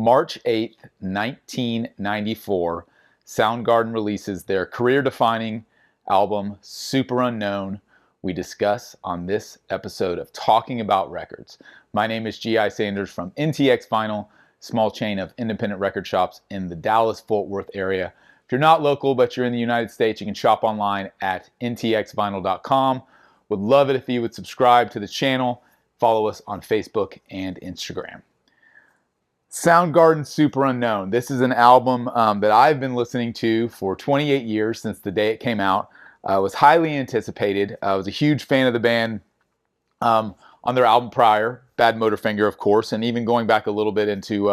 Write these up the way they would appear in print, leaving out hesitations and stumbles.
March 8th, 1994, Soundgarden releases their career-defining album, Superunknown. We discuss on this episode of Talking About Records. My name is G.I. Sanders from NTX Vinyl, small chain of independent record shops in the Dallas-Fort Worth area. If you're not local, but you're in the United States, you can shop online at ntxvinyl.com. Would love it if you would subscribe to the channel, follow us on Facebook and Instagram. Soundgarden Superunknown. This is an album that I've been listening to for 28 years since the day it came out. It was highly anticipated. I was a huge fan of the band on their album prior, Bad Motorfinger, of course, and even going back a little bit into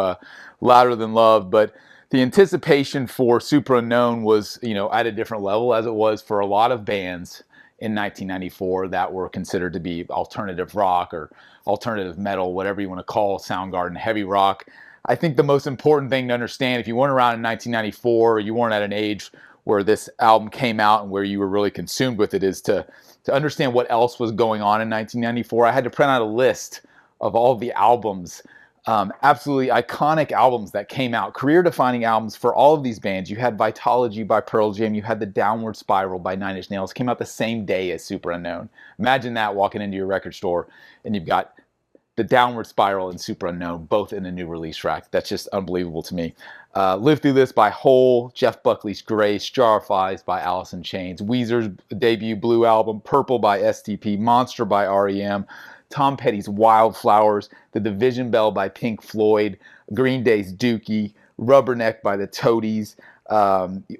Louder Than Love. But the anticipation for Superunknown was, at a different level, as it was for a lot of bands in 1994 that were considered to be alternative rock or alternative metal, whatever you want to call Soundgarden, heavy rock. I think the most important thing to understand, if you weren't around in 1994, or you weren't at an age where this album came out and where you were really consumed with it, is to understand what else was going on in 1994. I had to print out a list of all the albums, absolutely iconic albums that came out, career-defining albums for all of these bands. You had Vitology by Pearl Jam, you had The Downward Spiral by Nine Inch Nails, came out the same day as Superunknown. Imagine that, walking into your record store and you've got The Downward Spiral and Superunknown both in a new release rack. That's just unbelievable to me. Live Through This by Hole, Jeff Buckley's Grace, Jar of Flies by Alice in Chains, Weezer's debut Blue album, Purple by STP, Monster by REM, Tom Petty's Wildflowers, The Division Bell by Pink Floyd, Green Day's Dookie, Rubberneck by the Toadies,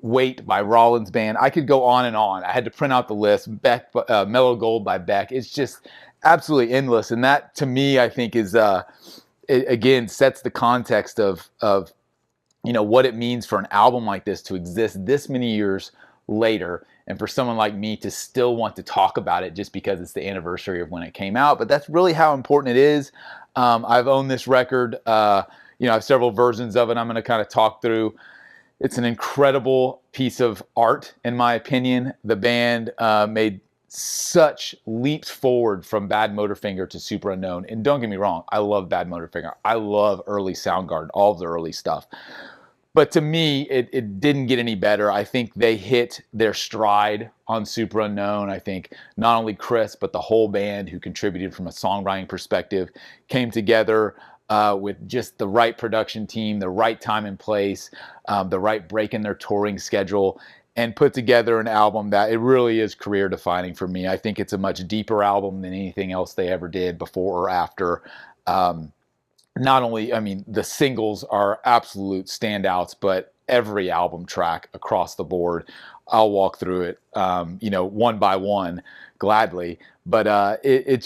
Wait by Rollins Band. I could go on and on. I had to print out the list. Beck, Mellow Gold by Beck. It's just absolutely endless, and that to me, I think, is it again sets the context of what it means for an album like this to exist this many years later, and for someone like me to still want to talk about it just because it's the anniversary of when it came out. But that's really how important it is. I've owned this record. I have several versions of it. I'm going to kind of talk through. It's an incredible piece of art, in my opinion. The band made such leaps forward from Bad Motorfinger to Superunknown. And don't get me wrong, I love Bad Motorfinger. I love early Soundgarden, all of the early stuff. But to me, it didn't get any better. I think they hit their stride on Superunknown. I think not only Chris, but the whole band who contributed from a songwriting perspective came together with just the right production team, the right time and place, the right break in their touring schedule, and put together an album that it really is career defining for me. I think it's a much deeper album than anything else they ever did before or after. Not only, the singles are absolute standouts, but every album track across the board, I'll walk through it, one by one, gladly. But it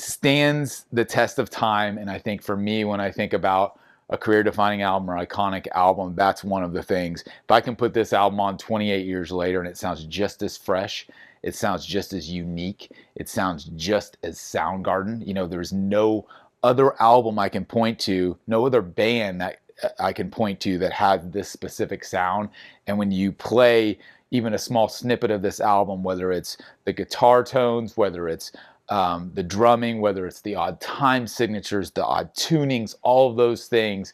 stands the test of time. And I think for me, when I think about a career-defining album or iconic album, that's one of the things. If I can put this album on 28 years later and it sounds just as fresh, it sounds just as unique, it sounds just as Soundgarden. There's no other album I can point to, no other band that I can point to that has this specific sound. And when you play even a small snippet of this album, whether it's the guitar tones, whether it's the drumming, whether it's the odd time signatures, the odd tunings, all of those things,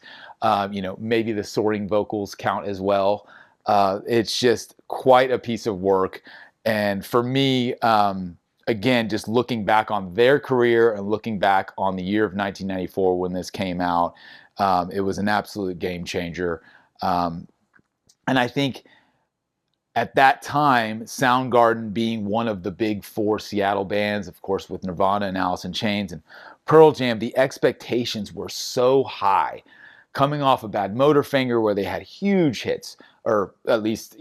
maybe the soaring vocals count as well. It's just quite a piece of work. And for me, again, just looking back on their career and looking back on the year of 1994 when this came out, it was an absolute game changer. And I think at that time, Soundgarden being one of the big four Seattle bands, of course, with Nirvana and Alice in Chains and Pearl Jam, the expectations were so high. Coming off of Bad Motorfinger, where they had huge hits, or at least,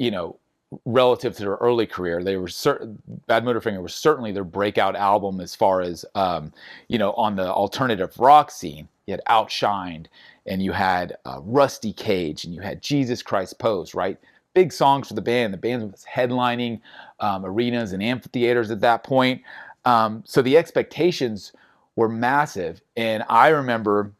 relative to their early career, Bad Motorfinger was certainly their breakout album as far as, on the alternative rock scene. You had Outshined, and you had Rusty Cage, and you had Jesus Christ Pose, right? Big songs for the band. The band was headlining arenas and amphitheaters at that point. So the expectations were massive. And I remember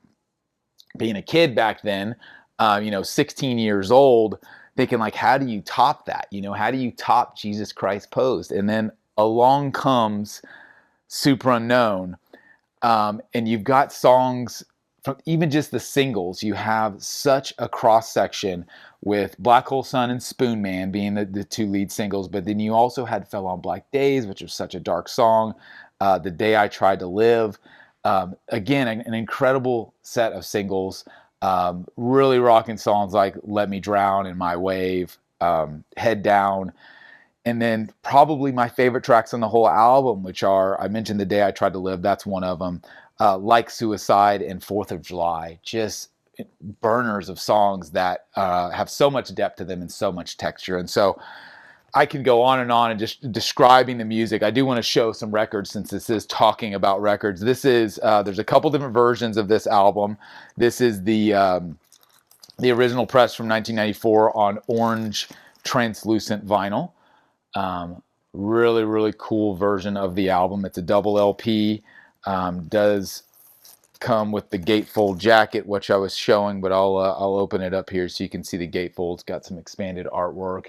being a kid back then, 16 years old, thinking like, how do you top that? How do you top Jesus Christ Posed? And then along comes Superunknown, and you've got songs from even just the singles, you have such a cross section with Black Hole Sun and Spoon Man being the two lead singles, but then you also had Fell on Black Days, which was such a dark song, The Day I Tried to Live. Again, an incredible set of singles, really rocking songs like Let Me Drown and My Wave, Head Down. And then probably my favorite tracks on the whole album, which are, I mentioned The Day I Tried to Live, that's one of them, Like Suicide and 4th of July. Just burners of songs that have so much depth to them and so much texture. And so I can go on and just describing the music. I do want to show some records since this is talking about records. This is, there's a couple different versions of this album. This is the original press from 1994 on orange translucent vinyl. Really, really cool version of the album. It's a double LP. Does come with the gatefold jacket, which I was showing, but I'll open it up here so you can see the gatefold. It's got some expanded artwork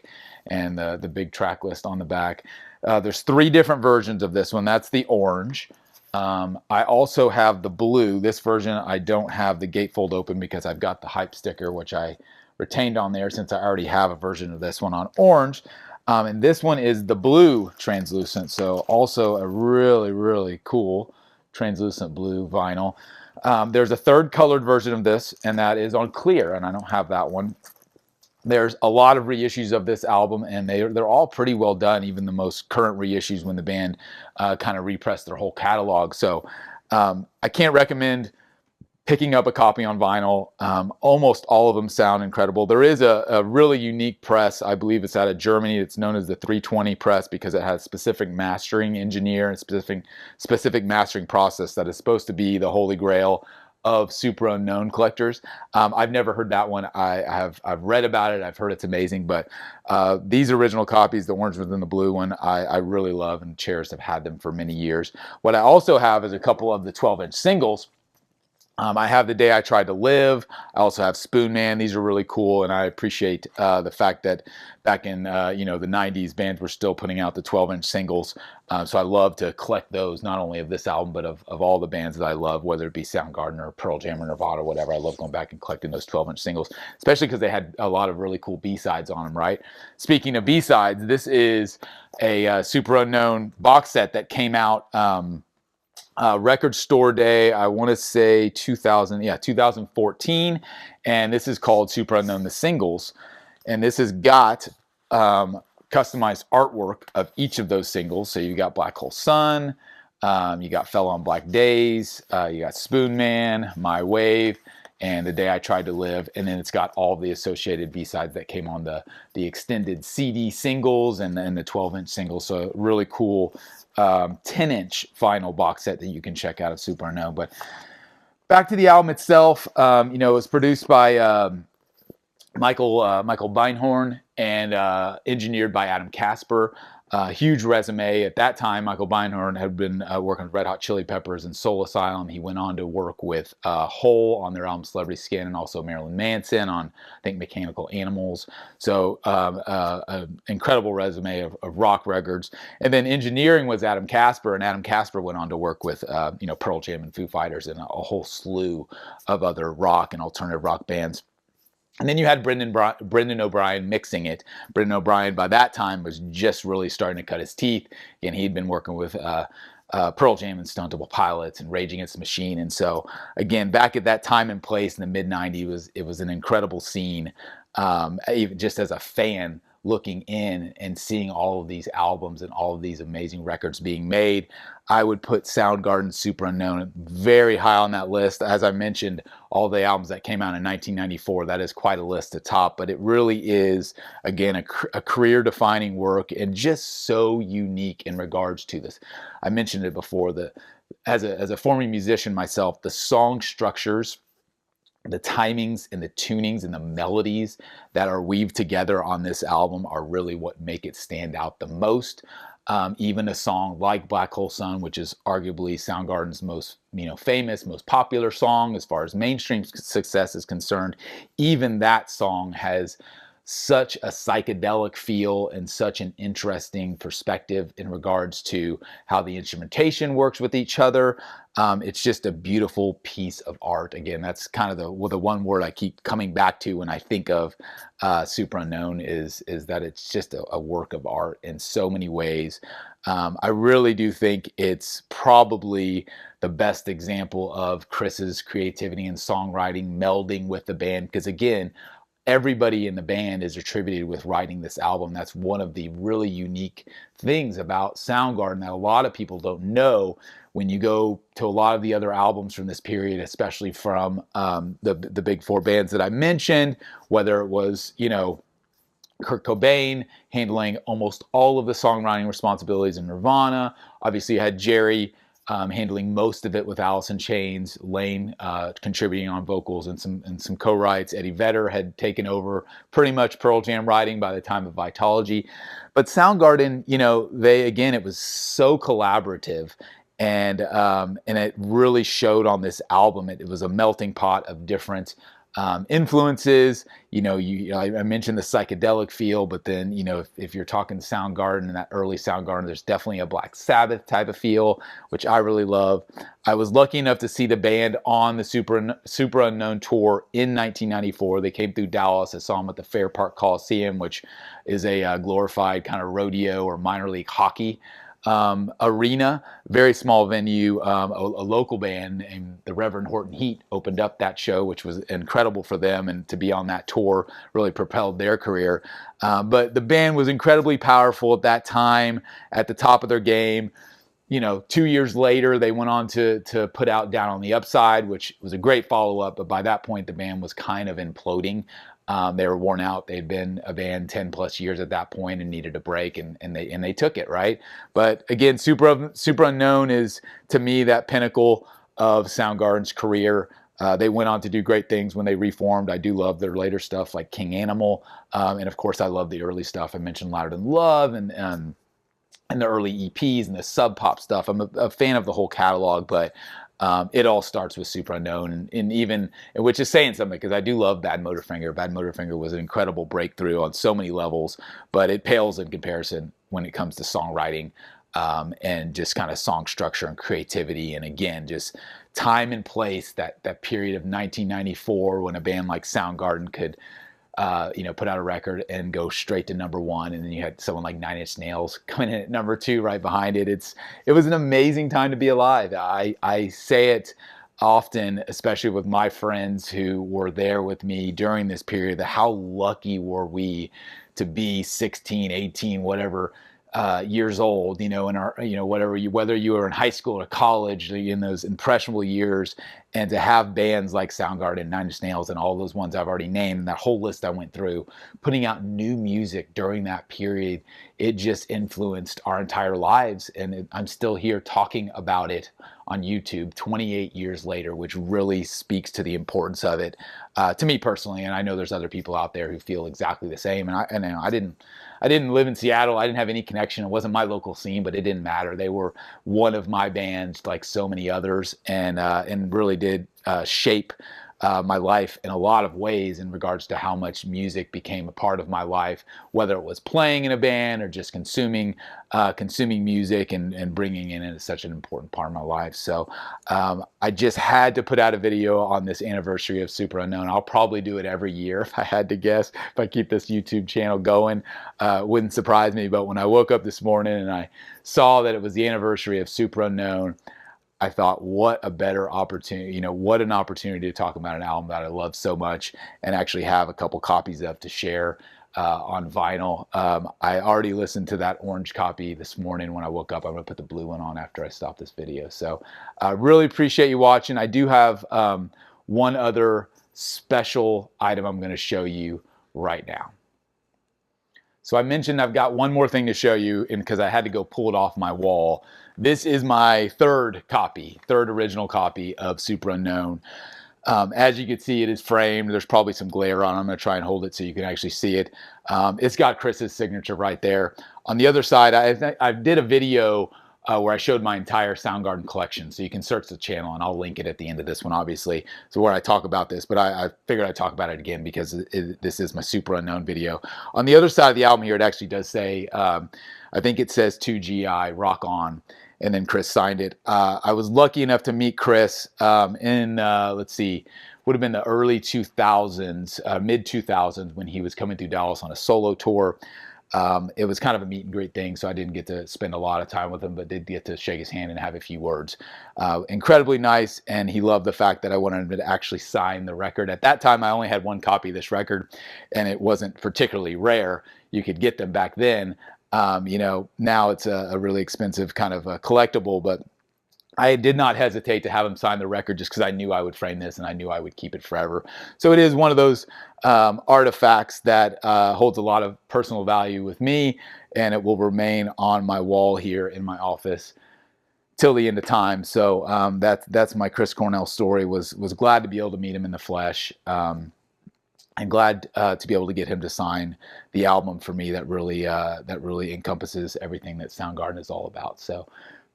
and the big track list on the back. There's 3 different versions of this one. That's the orange. I also have the blue. This version, I don't have the gatefold open because I've got the hype sticker, which I retained on there since I already have a version of this one on orange. And this one is the blue translucent, so also a really, really cool translucent blue vinyl. There's a third colored version of this, and that is on clear, and I don't have that one. There's a lot of reissues of this album, and they're all pretty well done, even the most current reissues when the band kind of repressed their whole catalog. So I can't recommend picking up a copy on vinyl. Almost all of them sound incredible. There is a really unique press. I believe it's out of Germany. It's known as the 320 press because it has specific mastering engineer and specific mastering process that is supposed to be the holy grail of Superunknown collectors. I've never heard that one. I've read about it. I've heard it's amazing, but these original copies, the orange one and the blue one, I really love and cherish. Have had them for many years. What I also have is a couple of the 12-inch singles. I have The Day I Tried to Live. I also have Spoon Man. These are really cool, and I appreciate the fact that back in the 90s, bands were still putting out the 12-inch singles. So I love to collect those, not only of this album, but of all the bands that I love, whether it be Soundgarden or Pearl Jam or Nirvana or whatever. I love going back and collecting those 12-inch singles, especially because they had a lot of really cool B-sides on them, right? Speaking of B-sides, this is a Superunknown box set that came out Record Store Day, I want to say 2014, and this is called Superunknown The Singles, and this has got customized artwork of each of those singles. So you got Black Hole Sun, you got Fell on Black Days, you got Spoon Man, My Wave, and The Day I Tried to Live, and then it's got all the associated B-sides that came on the extended CD singles and the 12-inch singles. So really cool 10-inch vinyl box set that you can check out of Superunknown. But back to the album itself, it was produced by Michael Beinhorn and engineered by Adam Casper. Huge resume. At that time, Michael Beinhorn had been working with Red Hot Chili Peppers and Soul Asylum. He went on to work with Hole on their album Celebrity Skin, and also Marilyn Manson on, I think, Mechanical Animals. So an incredible resume of rock records. And then engineering was Adam Casper, and Adam Casper went on to work with Pearl Jam and Foo Fighters and a whole slew of other rock and alternative rock bands. And then you had Brendan O'Brien mixing it. Brendan O'Brien, by that time, was just really starting to cut his teeth. And he'd been working with Pearl Jam and Stone Temple Pilots and Rage Against the Machine. And so, again, back at that time and place in the mid-90s, it was an incredible scene. Even just as a fan looking in and seeing all of these albums and all of these amazing records being made, I would put Soundgarden, Superunknown very high on that list. As I mentioned, all the albums that came out in 1994, that is quite a list to top, but it really is, again, a career-defining work and just so unique in regards to this. I mentioned it before, that as a former musician myself, the song structures, the timings and the tunings and the melodies that are weaved together on this album are really what make it stand out the most. Even a song like Black Hole Sun, which is arguably Soundgarden's most famous, most popular song as far as mainstream success is concerned, even that song has such a psychedelic feel and such an interesting perspective in regards to how the instrumentation works with each other. It's just a beautiful piece of art. Again, that's kind of the one word I keep coming back to when I think of Superunknown is that it's just a work of art in so many ways. I really do think it's probably the best example of Chris's creativity and songwriting melding with the band, because again, everybody in the band is attributed with writing this album. That's one of the really unique things about Soundgarden that a lot of people don't know. When you go to a lot of the other albums from this period, especially from the big four bands that I mentioned, whether it was, you know, Kurt Cobain handling almost all of the songwriting responsibilities in Nirvana. Obviously, you had Jerry handling most of it with Alice in Chains, Lane contributing on vocals and some co-writes. Eddie Vedder had taken over pretty much Pearl Jam writing by the time of Vitalogy. But Soundgarden, you know, it was so collaborative. And it really showed on this album. It was a melting pot of different influences. You know, I mentioned the psychedelic feel, but then, you know, if you're talking Soundgarden and that early Soundgarden, there's definitely a Black Sabbath type of feel, which I really love. I was lucky enough to see the band on the Superunknown tour in 1994. They came through Dallas. I saw them at the Fair Park Coliseum, which is a glorified kind of rodeo or minor league hockey arena, very small venue. A local band named the Reverend Horton Heat opened up that show, which was incredible for them, and to be on that tour really propelled their career. But the band was incredibly powerful at that time, at the top of their game. You know, 2 years later, they went on to put out Down on the Upside, which was a great follow-up, but by that point, the band was kind of imploding. They were worn out. They'd been a band 10 plus years at that point and needed a break, and they took it, right? But again, Superunknown is, to me, that pinnacle of Soundgarden's career. They went on to do great things when they reformed. I do love their later stuff like King Animal, and of course, I love the early stuff. I mentioned Louder Than Love and the early EPs and the Sub Pop stuff. I'm a fan of the whole catalog, but it all starts with Superunknown, and even, which is saying something, because I do love Bad Motorfinger. Bad Motorfinger was an incredible breakthrough on so many levels, but it pales in comparison when it comes to songwriting and just kind of song structure and creativity. And again, just time and place, that period of 1994 when a band like Soundgarden could put out a record and go straight to #1, and then you had someone like Nine Inch Nails coming in at #2 right behind it. It was an amazing time to be alive. I say it often, especially with my friends who were there with me during this period, that how lucky were we to be 16, 18, whatever years old, in our, whether you were in high school or college, in those impressionable years, and to have bands like Soundgarden, Nine Inch Nails, and all those ones I've already named, and that whole list I went through, putting out new music during that period, it just influenced our entire lives. And I'm still here talking about it on YouTube 28 years later, which really speaks to the importance of it to me personally. And I know there's other people out there who feel exactly the same. And I didn't live in Seattle. I didn't have any connection. It wasn't my local scene, but it didn't matter. They were one of my bands, like so many others, and really did shape my life in a lot of ways in regards to how much music became a part of my life, whether it was playing in a band or just consuming music and bringing it in as such an important part of my life. So I just had to put out a video on this anniversary of Superunknown. I'll probably do it every year if I had to guess, if I keep this YouTube channel going. Wouldn't surprise me, but when I woke up this morning and I saw that it was the anniversary of Superunknown, I thought, what a better opportunity, what an opportunity to talk about an album that I love so much and actually have a couple copies of to share on vinyl. I already listened to that orange copy this morning when I woke up. I'm going to put the blue one on after I stop this video. So I really appreciate you watching. I do have one other special item I'm going to show you right now. So I mentioned I've got one more thing to show you, and because I had to go pull it off my wall. This is my third original copy of Superunknown. As you can see, it is framed. There's probably some glare on it. I'm going to try and hold it so you can actually see it. It's got Chris's signature right there. On the other side, I did a video where I showed my entire Soundgarden collection. So you can search the channel, and I'll link it at the end of this one, obviously. So where I talk about this, but I figured I'd talk about it again because this is my Superunknown video. On the other side of the album here, it actually does say, I think it says 2GI, Rock On. And then Chris signed it. I was lucky enough to meet Chris in, let's see, would have been the early 2000s, mid 2000s, when he was coming through Dallas on a solo tour. It was kind of a meet and greet thing, so I didn't get to spend a lot of time with him, but did get to shake his hand and have a few words. Incredibly nice, and he loved the fact that I wanted him to actually sign the record. At that time, I only had one copy of this record, and it wasn't particularly rare. You could get them back then. Now it's a really expensive kind of a collectible, but I did not hesitate to have him sign the record just because I knew I would frame this and I knew I would keep it forever. So it is one of those artifacts that holds a lot of personal value with me, and it will remain on my wall here in my office till the end of time. So that's my Chris Cornell story. Was glad to be able to meet him in the flesh. And glad to be able to get him to sign the album for me that really encompasses everything that Soundgarden is all about. So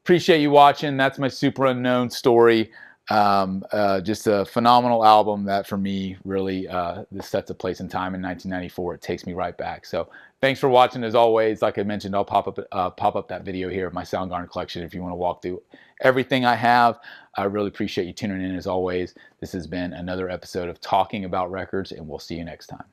appreciate you watching. That's my Superunknown story. Just a phenomenal album that for me really this sets a place in time in 1994. It takes me right back. So thanks for watching. As always, like I mentioned, I'll pop up that video here of my Soundgarden collection if you want to walk through everything I have. I really appreciate you tuning in as always. This has been another episode of Talking About Records, and we'll see you next time.